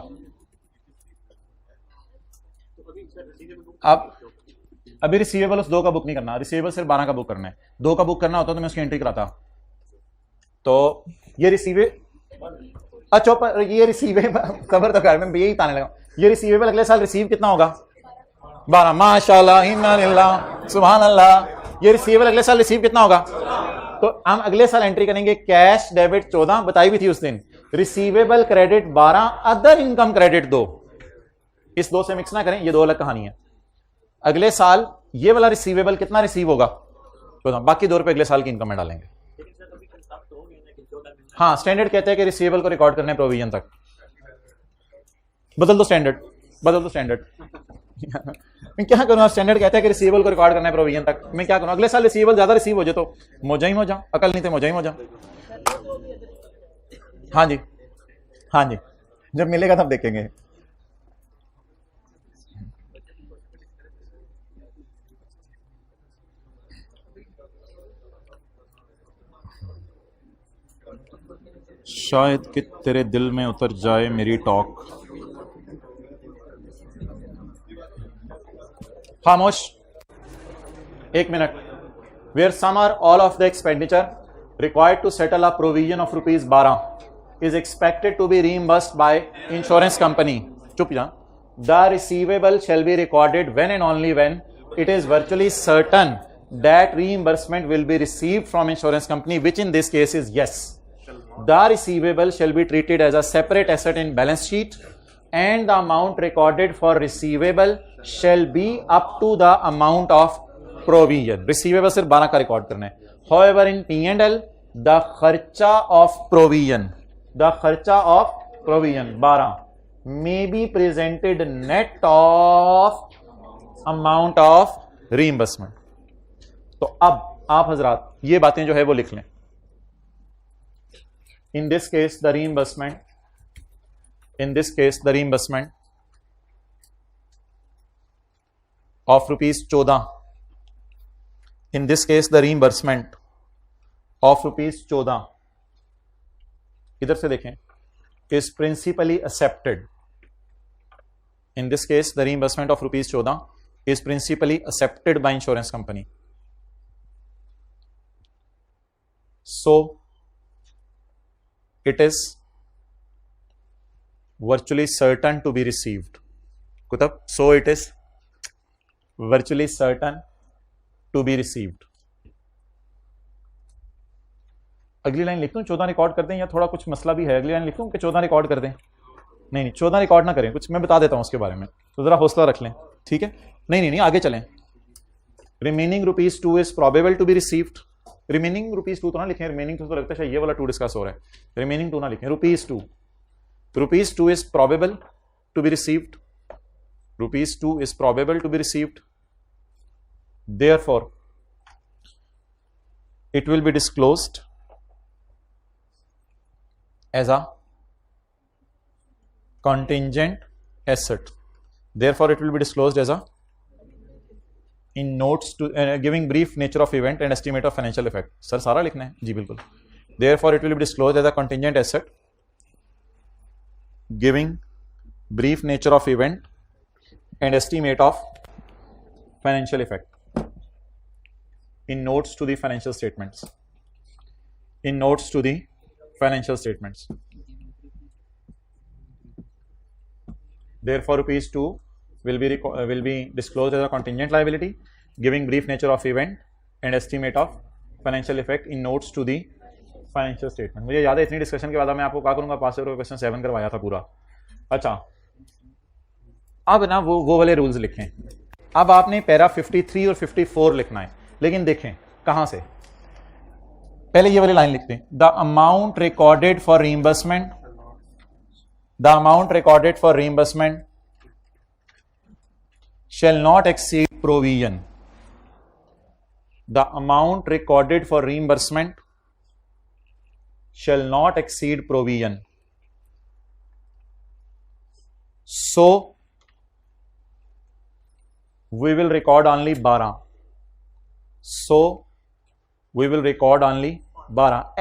अब अभी रिसीवेबल उस 2 का बुक नहीं करना, रिसीवेबल सिर्फ 12 का बुक करना है। 2 का बुक करना होता तो मैं उसकी एंट्री कराता। तो ये रिसीवे अच्छा ये रिसीवेबल खबर तो कर, मैं यही ताने लगा, ये रिसीवेबल अगले साल रिसीव कितना होगा 12, माशाल्लाह इन्ना लिल्लाह सुभान अल्लाह। ये रिसीवेबल अगले साल रिसीव कितना होगा, तो हम अगले साल एंट्री करेंगे कैश डेबिट 14 बताई भी थी उस दिन, receivable credit 12, other income credit 2। इस 2 से मिक्स ना करें, ये 2 अलग कहानी है। अगले साल ये वाला रिसीवेबल कितना रिसीव होगा 14, बाकी 2 रुपए अगले साल की इनकम में डालेंगे। हाँ स्टैंडर्ड कहते हैं कि रिसीवेबल को रिकॉर्ड करने प्रोविजन तक। बदल दो स्टैंडर्ड, बदल दो स्टैंडर्ड मैं क्या करूँ, स्टैंडर्ड कहता है कि रिसीवेबल को रिकॉर्ड करना है प्रोविजन तक, मैं क्या करूँ, अगले साल रिसीवेबल ज्यादा रिसीव हो जाए तो मौजा ही मौजा, अकल नहीं थे मौजा ही मौजा। हाँ जी हाँ जी, जब मिलेगा तब देखेंगे। शायद कि तेरे दिल में उतर जाए मेरी टॉक। खामोश, एक minute. Where sum are all of the expenditure required to settle a provision of ₹12 is expected to be reimbursed by insurance company. चुप जा। The receivable shall be recorded when and only when it is virtually certain that reimbursement will be received from insurance company, which in this case is yes. The receivable shall be treated as a separate asset in balance sheet and the amount recorded for receivable shall be up to the amount of provision. Receivable सिर्फ 12 का record करना है. However, in P&L, the खर्चा of provision 12 may be presented net of amount of reimbursement. तो अब आप हजरात ये बातें जो है वो लिख लें। इन this case the reimbursement of ₹14, in this case the reimbursement of ₹14, इधर से देखें, is principally accepted. In this case the reimbursement of ₹14 is principally accepted by insurance company. So it is virtually certain to be received. कुतब, so it is virtually certain to be received. अगली line लिख दूं 14 record कर दें, या थोड़ा कुछ मसला भी है? अगली लाइन लिख दूं कि 14 रिकॉर्ड कर दें? नहीं 14 रिकॉर्ड ना करें, कुछ मैं बता देता हूं उसके बारे में, तो जरा हौसला रख लें, ठीक है? नहीं, आगे चलें। Remaining ₹2 is probable to be received. Remaining ₹2 तो ना लिखें, रिमेनिंग तो लगता है ये वाला 2 डिस्कस हो रहा है, रिमेनिंग 2 ना लिखें। ₹2 is probable to be received. ₹2 is probable to be received, therefore it will be disclosed as a contingent asset. Therefore it will be disclosed as a in notes to giving brief nature of event and estimate of financial effect. Sir सारा लिखना है जी, बिल्कुल। Therefore it will be disclosed as a contingent asset giving brief nature of event and estimate of financial effect in notes to the financial statements. Therefore ₹2 will be disclosed as a contingent liability giving brief nature of event and estimate of financial effect in notes to the financial statement. मुझे याद है इतनी discussion के बाद मैं आपको क्या करूंगा, पास पेपर क्वेश्चन 7 करवाया था पूरा। अच्छा, अब ना वो वाले रूल्स लिखें। अब आपने पैरा 53 और 54 लिखना है, लेकिन देखें कहां से। पहले ये वाली लाइन लिखते हैं, the amount recorded for reimbursement shall not exceed provision. The amount recorded for reimbursement shall not exceed provision. So we will record only 12.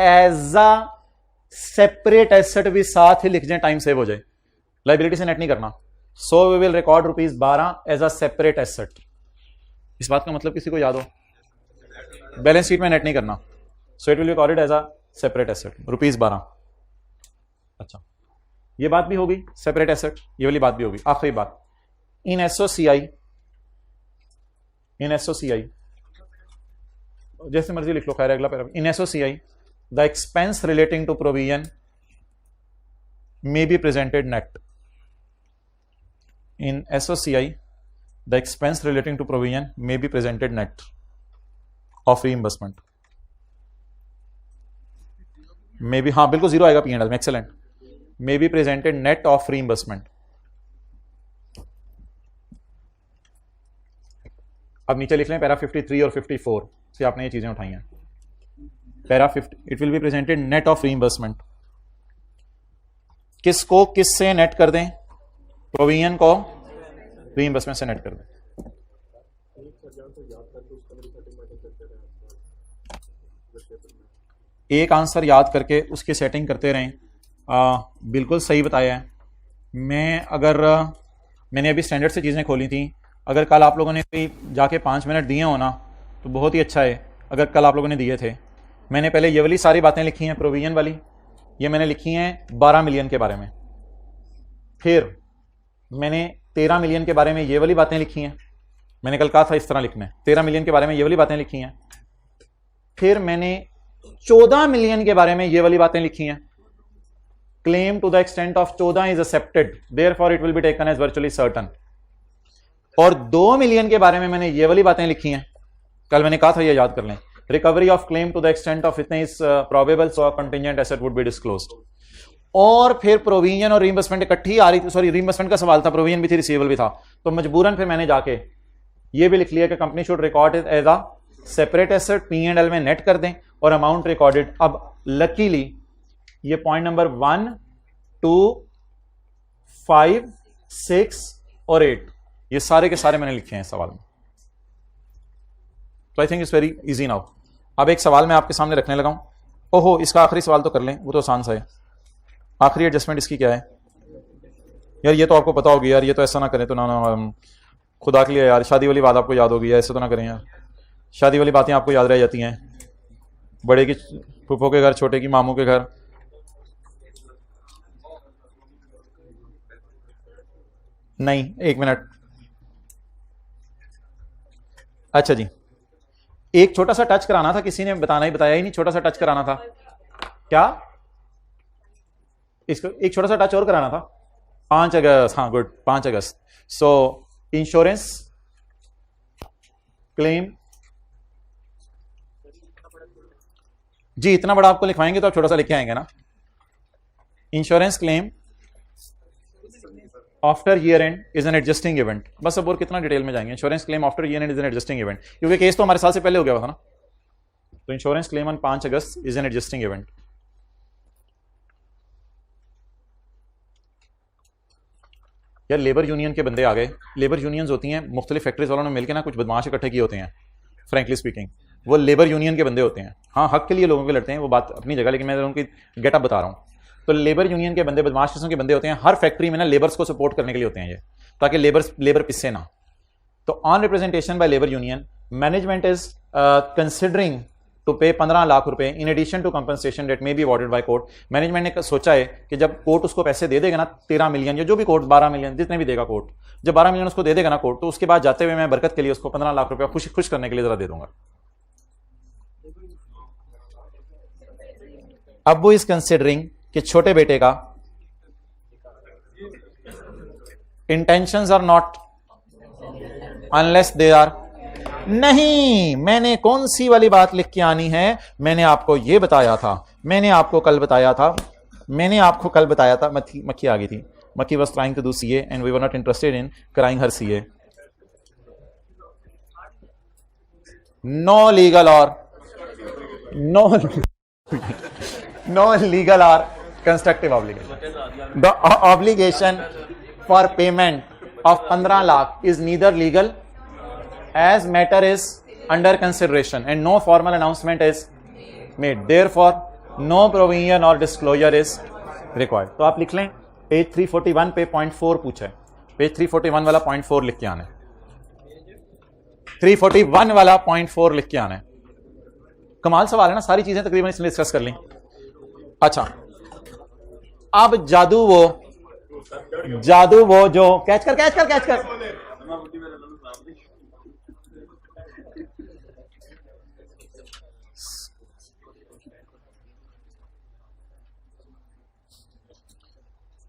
As a separate asset भी साथ ही लिख जाए, टाइम सेव हो जाए, लाइबिलिटी से net नहीं करना। So we will record ₹12 as a separate asset. इस बात का मतलब किसी को याद हो? बैलेंस शीट में नेट नहीं करना, so it will be recorded as a separate asset, ₹12। अच्छा, ये बात भी होगी, सेपरेट एसेट, ये वाली बात भी होगी। आखिरी बात, इन एसओसीआई जैसे मर्जी लिख लो, खैर अगला paragraph. In SOCI the expense relating to provision may be presented net. In SOCI, the expense relating to provision may be presented net of reimbursement. May be, हाँ बिल्कुल जीरो आएगा P&L में, excellent. May be presented net of reimbursement. अब नीचे लिख लें para 53 और 54 से आपने ये चीजें उठाई हैं। Para 50, it will be presented net of reimbursement. किसको किससे नेट कर दें? प्रोविजन को रीइंबर्समेंट से नेट कर दें। एक आंसर याद करके उसकी सेटिंग करते रहें। बिल्कुल सही बताया है। मैंने अभी स्टैंडर्ड से चीज़ें खोली थी, अगर कल आप लोगों ने कोई जाके 5 मिनट दिए हो ना तो बहुत ही अच्छा है। अगर कल आप लोगों ने दिए थे, मैंने पहले ये वाली सारी बातें लिखी हैं प्रोविजन वाली, ये मैंने लिखी हैं 12 मिलियन के बारे में। फिर मैंने 13 मिलियन के बारे में ये वाली बातें लिखी हैं, मैंने कल कहा था इस तरह लिखना है। 13 मिलियन के बारे में ये वाली बातें लिखी हैं। फिर मैंने 14 मिलियन के बारे में ये वाली बातें लिखी हैं। Claim to the extent of 14 is accepted, therefore it will be taken as virtually certain. और 2 मिलियन के बारे में मैंने ये वाली बातें लिखी हैं, कल मैंने कहा था ये याद कर लें। Recovery of claim to the extent of इतने is probable so contingent asset would be disclosed. और फिर प्रोविजन और रीइंबर्समेंट इकट्ठी आ रही थी, सॉरी रीइंबर्समेंट का सवाल था, प्रोविजन भी थी, रिसीवेबल भी था, तो मजबूरन फिर मैंने जाके ये भी लिख लिया कि company should record it as a separate asset, P&L में नेट कर दें और अमाउंट रिकॉर्डेड। अब लकीली ये पॉइंट नंबर 1, 2, 5, 6 और 8 ये सारे के सारे मैंने लिखे हैं सवाल में। तो I think it's very easy now. अब एक सवाल मैं आपके सामने रखने लगा हूं। ओहो, इसका आखिरी सवाल तो कर लें, वो तो आसान सा है। आखिरी एडजस्टमेंट इसकी क्या है यार? ये तो आपको पता होगी यार, ये तो ऐसा ना करें तो ना खुदा के लिए यार, शादी वाली बात आपको याद होगी, ऐसे तो ना करें यार। शादी वाली बातें आपको याद रह जाती हैं, बड़े की फूफो के घर, छोटे की मामू के घर। नहीं, 1 मिनट। अच्छा जी, एक छोटा सा टच कराना था, किसी ने बताया ही नहीं, छोटा सा टच कराना था। क्या इसको एक छोटा सा टच और कराना था? 5 अगस्त, हाँ गुड, 5 अगस्त। सो इंश्योरेंस क्लेम जी, इतना बड़ा आपको लिखवाएंगे तो आप छोटा सा लिख के आएंगे ना। Insurance claim after year and is an adjusting event. बस अब और कितना डिटेल में जाएंगे। Insurance claim after year and is an adjusting event, क्योंकि केस तो हमारे साल से पहले हो गया था ना। तो insurance claim on 5 August is an adjusting event. यार लेबर यूनियन के बंदे आ गए। लेबर यूनियंस होती हैं मुख्तलिफ फैक्ट्रीज वालों ने मिलकर ना कुछ बदमाश इकट्ठे किए होते हैं, फ्रेंकली स्पीकिंग वो लेबर यूनियन के बंदे होते हैं। हाँ, हक के लिए लोगों के लड़ते हैं, वो बात अपनी जगह, लेकिन मैं उनकी गेटअप बता रहा हूँ। तो लेबर यूनियन के बंदे बदमाश किस्म के बंदे होते हैं, हर फैक्ट्री में ना लेबर्स को सपोर्ट करने के लिए होते हैं ये, ताकि लेबर पिससे ना। तो on representation by labour union, management is considering to pay 15 lakh रुपए in addition to compensation that may be awarded by court. Management ने सोचा है कि जब कोर्ट उसको पैसे दे देगा ना, 13 मिलियन या जो भी कोर्ट 12 मिलियन जितने भी देगा कोर्ट, जब 12 मिलियन उसको दे देगा ना कोर्ट, तो उसके बाद जाते हुए मैं बरकत के लिए उसको 15 लाख रुपया खुश करने के लिए जरा दे दूंगा। अब वो इज कंसिडरिंग कि छोटे बेटे का intentions are not unless they are. नहीं, मैंने कौन सी वाली बात लिख के आनी है? मैंने आपको ये बताया था, मैंने आपको कल बताया था, मक्खी आ गई थी। मक्खी was trying to do CA and we were not interested in crying her CA. No legal और नो लीगल और constructive obligation. The obligation for payment of 15 lakh is neither legal as matter is under consideration and no formal announcement is made, therefore no provision or disclosure is required। तो आप लिख लें page 341 पे point 4 पूछा है, page 341 वाला point 4 लिख के आना है। 341 वाला पॉइंट 4 लिख के आना है। कमाल सवाल है ना, सारी चीजें तकरीबन इसमें डिस्कस कर ली। अच्छा, अब जादू वो जो कैच कर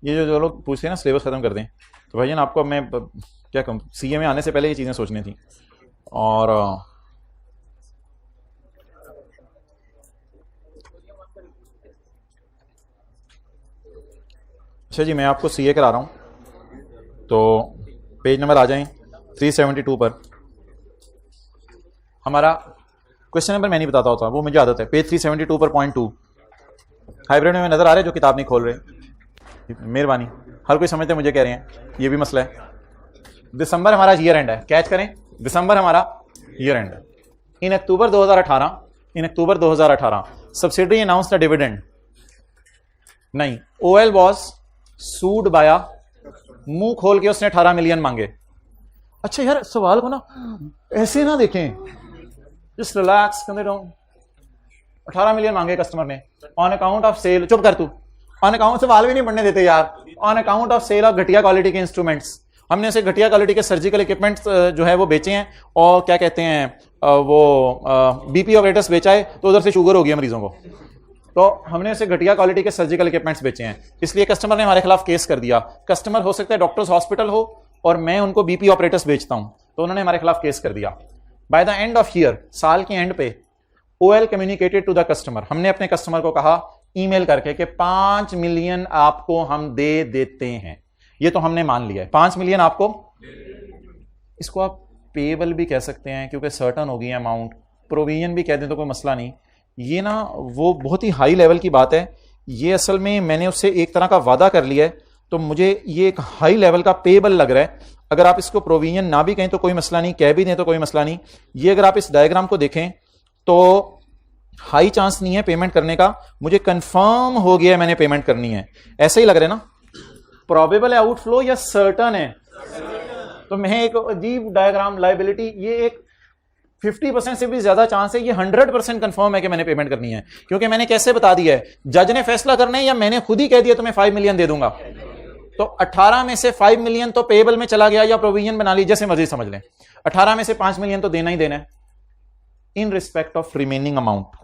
ये जो लोग पूछते हैं ना सिलेबस खत्म कर दें, तो भाई ना आपको मैं क्या कहूँ, सीए में आने से पहले ये चीजें सोचनी थी। और अच्छा जी, मैं आपको सीए करा रहा हूँ, तो पेज नंबर आ जाएं 372 पर। हमारा क्वेश्चन नंबर मैं नहीं बताता होता, वो मुझे आदत है। पेज 372 पर पॉइंट 2 हाइब्रिड में नजर आ रहे हैं जो किताब नहीं खोल रहे, मेहरबानी। हर कोई समझते मुझे कह रहे हैं, ये भी मसला है। दिसंबर हमारा ईयर एंड है, कैच करें, दिसंबर हमारा ईयर एंड है। इन अक्टूबर 2018 सब्सिडरी अनाउंस द डिविडेंड, नहीं, OL वॉज सूड बाया, मुंह खोल के उसने 18 मिलियन मांगे। अच्छा यार, सवाल को ना ऐसे ना देखें, जस्ट रिलैक्स, 18 मिलियन मांगे कस्टमर ने ऑन अकाउंट ऑफ सेल, चुप कर तू, ऑन अकाउंट, सवाल भी नहीं पढ़ने देते यार, on account of sale of घटिया क्वालिटी के इंस्ट्रूमेंट्स, हमने उसे घटिया क्वालिटी के सर्जिकल इक्विपमेंट्स जो है वो बेचे हैं, और क्या कहते हैं वो बीपी ऑपरेटर्स बेचा है, तो उधर से शुगर हो गया मरीजों को, तो हमने उसे घटिया क्वालिटी के सर्जिकल इक्विपमेंट्स बेचे हैं, इसलिए कस्टमर ने हमारे खिलाफ केस कर दिया। कस्टमर हो सकता है डॉक्टर्स हॉस्पिटल हो और मैं उनको बीपी ऑपरेटर्स बेचता हूं, तो उन्होंने हमारे खिलाफ केस कर दिया। By the end of year, साल के एंड पे, OL communicated to the customer, हमने अपने कस्टमर को कहा ईमेल करके कि 5 मिलियन आपको हम दे देते हैं, ये तो हमने मान लिया है 5 मिलियन आपको, इसको आप पेबल भी कह सकते हैं क्योंकि सर्टन हो गई है अमाउंट, प्रोविजन भी कह दें तो कोई मसला नहीं, ये ना वो बहुत ही हाई लेवल की बात है, ये असल में मैंने उससे एक तरह का वादा कर लिया है, तो मुझे ये एक हाई लेवल का पेबल लग रहा है। अगर आप इसको प्रोविजन ना भी कहें तो कोई मसला नहीं, कह भी दें तो कोई मसला नहीं। ये अगर आप इस डायग्राम को देखें तो हाई चांस नहीं है पेमेंट करने का, मुझे कंफर्म हो गया है मैंने पेमेंट करनी है, ऐसा ही लग रहा है ना। प्रोबेबल है आउटफ्लो या सर्टन है? तो मैं एक अजीब डायग्राम, लायबिलिटी, ये एक 50% से भी ज्यादा चांस है, ये 100% कंफर्म है कि मैंने पेमेंट करनी है, क्योंकि मैंने कैसे बता दिया है, जज ने फैसला करना है या मैंने खुद ही कह दिया तो मैं 5 मिलियन दे दूंगा, तो 18 में से 5 मिलियन तो पेबल में चला गया या प्रोविजन बना ली, जैसे मर्जी समझ लें, 18 में से 5 मिलियन तो देना ही देना है in respect of remaining amount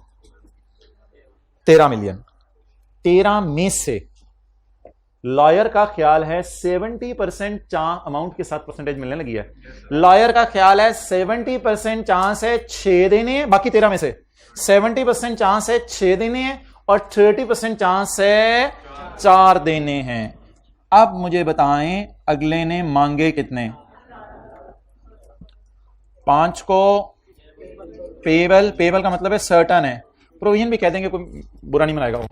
13 million. 13 में से लॉयर का ख्याल है 70% चांस, अमाउंट के साथ परसेंटेज मिलने लगी है, लॉयर का ख्याल है 70% चांस है 6 देने हैं, बाकी 13 में से 70% चांस है 6 देने हैं और 30% चांस है 4 देने हैं। अब मुझे बताएं अगले ने मांगे कितने? 5 को पेबल, पेबल का मतलब है सर्टन है, प्रोविजन भी कह देंगे, कोई बुरा नहीं मनाएगा वो।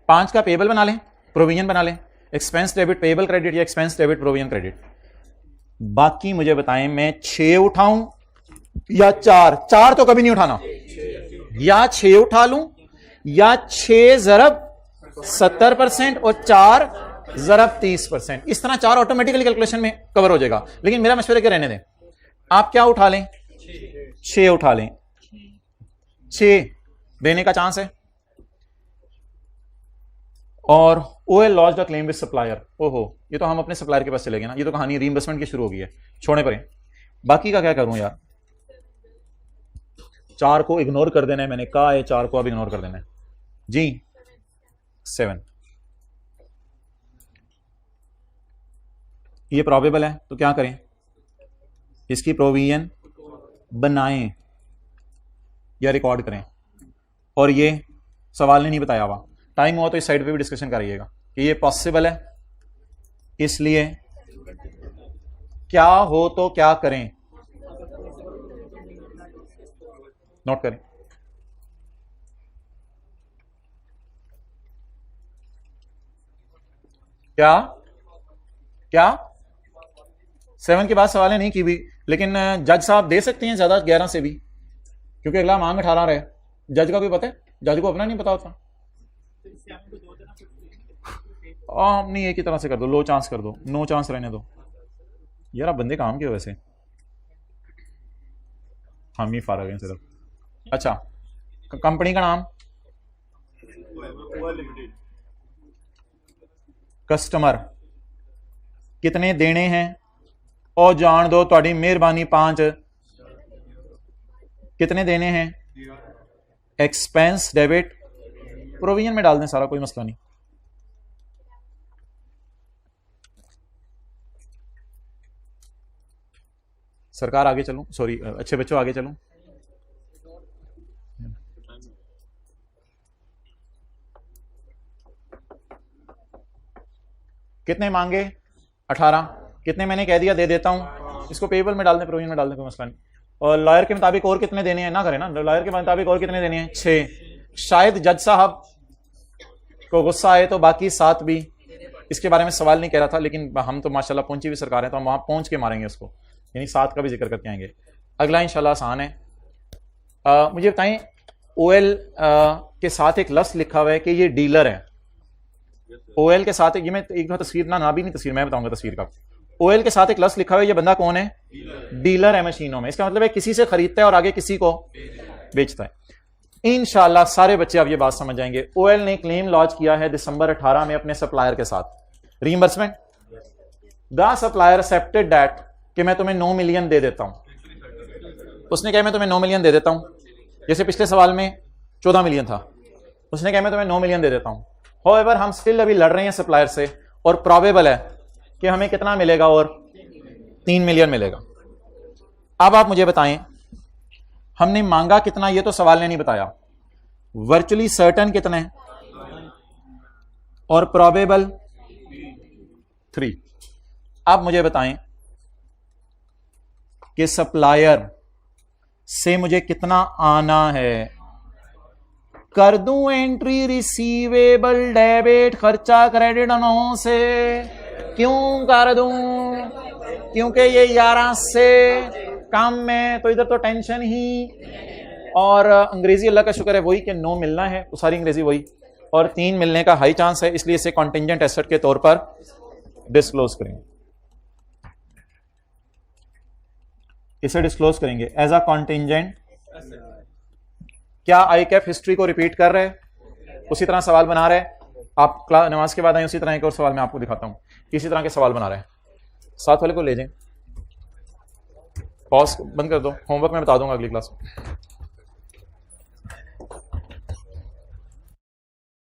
5 का पेबल बना लें, प्रोविजन बना लें, एक्सपेंस डेबिट पेबल क्रेडिट या एक्सपेंस डेबिट प्रोविजन क्रेडिट। बाकी मुझे बताएं मैं 6 उठाऊं या 4? 4 तो कभी नहीं उठाना, या 6 उठा लूं या 6 ज़रब 70% और 4 ज़रब 30%, इस तरह 4 ऑटोमेटिकली कैलकुलेशन में कवर हो जाएगा। लेकिन मेरा मशवरा क्या, रहने दें, आप क्या उठा लें, 6 उठा लें, 6 देने का चांस है। और OL launched a claim with supplier, ओहो ये तो हम अपने सप्लायर के पास चले गए ना, ये तो कहानी रीइंबर्समेंट की शुरू हो गई है, छोड़ने पर। बाकी का क्या करूं यार, 4 को इग्नोर कर देना है, मैंने कहा है 4 को अब इग्नोर कर देना है जी। 7 ये प्रोबेबल है, तो क्या करें, इसकी प्रोविजन बनाएं या रिकॉर्ड करें। और ये सवाल ने नहीं बताया हुआ, टाइम हुआ तो इस साइड पे भी डिस्कशन करिएगा कि ये पॉसिबल है, इसलिए क्या हो तो क्या करें, नोट करें। क्या क्या 7 के बाद सवाल नहीं की भी, लेकिन जज साहब दे सकते हैं ज्यादा 11 से भी, क्योंकि अगला मांग 18 रहे, जज का भी पता है, जज को अपना नहीं पता होता। नहीं, एक ही तरह से कर दो, लो चांस कर दो, नो चांस रहने दो यार, आप बंदे काम के वैसे हम ही फारग हैं सिर्फ। अच्छा, कंपनी का नाम, कस्टमर, कितने देने हैं, और जान दो थोड़ी मेहरबानी 5, कितने देने हैं, एक्सपेंस डेबिट प्रोविजन में डाल दें सारा, कोई मसला नहीं। सरकार आगे चलूं, सॉरी अच्छे बच्चों आगे चलूं। कितने मांगे, 18, कितने मैंने कह दिया दे देता हूं, इसको पेबल में डाल दें, प्रोविजन में डाल दें, कोई मसला नहीं। और लॉयर के मुताबिक और कितने देने हैं, ना करें ना, लॉयर के मुताबिक और कितने देने हैं, 6। शायद जज साहब को गुस्सा आए तो बाकी 7 भी, इसके बारे में सवाल नहीं कह रहा था, लेकिन हम तो माशाल्लाह पहुंची हुई सरकार है, तो हम वहां पहुंच के मारेंगे उसको, यानी 7 का भी जिक्र करके आएंगे। अगला इंशाल्लाह आसान है। मुझे बताएं OL के साथ एक लफ्ज लिखा हुआ है कि ये डीलर है। OL के साथ ये, मैं एक तस्वीर ना भी नहीं तस्वीर मैं बताऊंगा तस्वीर का। OL के साथ एक लफ्ज लिखा हुआ है, ये बंदा कौन है? डीलर है मशीनों में। इसका मतलब है किसी से खरीदता है और आगे किसी को बेचता है। इंशाल्लाह सारे बच्चे अब ये बात समझ जाएंगे। OL ने क्लेम लॉन्च किया है दिसंबर 18 में अपने सप्लायर के साथ reimbursement. The supplier accepted that कि मैं तुम्हें 9 मिलियन दे देता हूं। उसने कहा मैं तुम्हें 9 मिलियन दे देता हूं, जैसे पिछले सवाल में 14 मिलियन था। उसने कहा मैं तुम्हें 9 मिलियन दे देता हूं। हाउएवर हम स्टिल अभी लड़ रहे हैं सप्लायर से और प्रोबेबल है कि हमें कितना मिलेगा और 3 मिलियन मिलेगा। अब आप मुझे बताएं हमने मांगा कितना, ये तो सवाल ने नहीं बताया। वर्चुअली सर्टन कितना है और प्रोबेबल 3। अब मुझे बताएं कि सप्लायर से मुझे कितना आना है। कर दूं एंट्री रिसीवेबल डेबिट, खर्चा क्रेडिट अनाउंस से क्यों कर दूं? क्योंकि ये 11 से काम में तो इधर तो टेंशन ही। और अंग्रेजी अल्लाह का शुक्र है वही कि 9 मिलना है, तो सारी अंग्रेजी वही, और 3 मिलने का हाई चांस है, इसलिए इसे कॉन्टिंजेंट एसेट के तौर पर डिस्क्लोज करेंगे। इसे डिस्क्लोज करेंगे एज अ कॉन्टिंजेंट। क्या आई कैप हिस्ट्री को रिपीट कर रहे हैं? उसी तरह सवाल बना रहे हैं। आप नमाज के बाद आए, उसी तरह एक और सवाल मैं आपको दिखाता हूं, इसी तरह के सवाल बना रहे हैं। साथ वाले को ले जाएं, पॉज बंद कर दो, होमवर्क मैं बता दूंगा अगली क्लास में।